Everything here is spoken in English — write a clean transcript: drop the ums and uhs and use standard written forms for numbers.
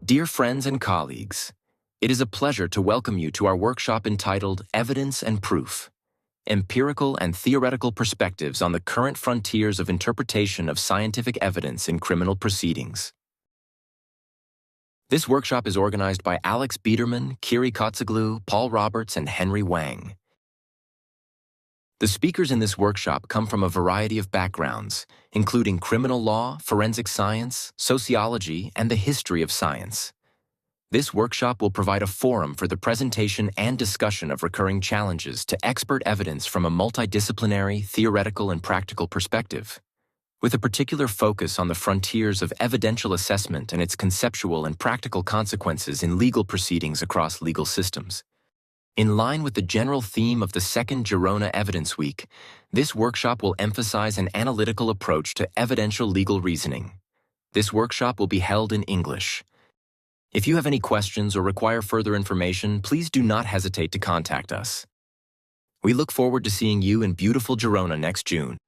Dear friends and colleagues, it is a pleasure to welcome you to our workshop entitled Evidence and Proof: Empirical and Theoretical Perspectives on the Current Frontiers of Interpretation of Scientific Evidence in Criminal Proceedings. This workshop is organized by Alex Biedermann, Kotsoglou, Paul Roberts, and Henry Wang. The speakers in this workshop come from a variety of backgrounds, including criminal law, forensic science, sociology, and the history of science. This workshop will provide a forum for the presentation and discussion of recurring challenges to expert evidence from a multidisciplinary, theoretical, and practical perspective, with a particular focus on the frontiers of evidential assessment and its conceptual and practical consequences in legal proceedings across legal systems. In line with the general theme of the second Girona Evidence Week, this workshop will emphasize an analytical approach to evidential legal reasoning. This workshop will be held in English. If you have any questions or require further information, please do not hesitate to contact us. We look forward to seeing you in beautiful Girona next June.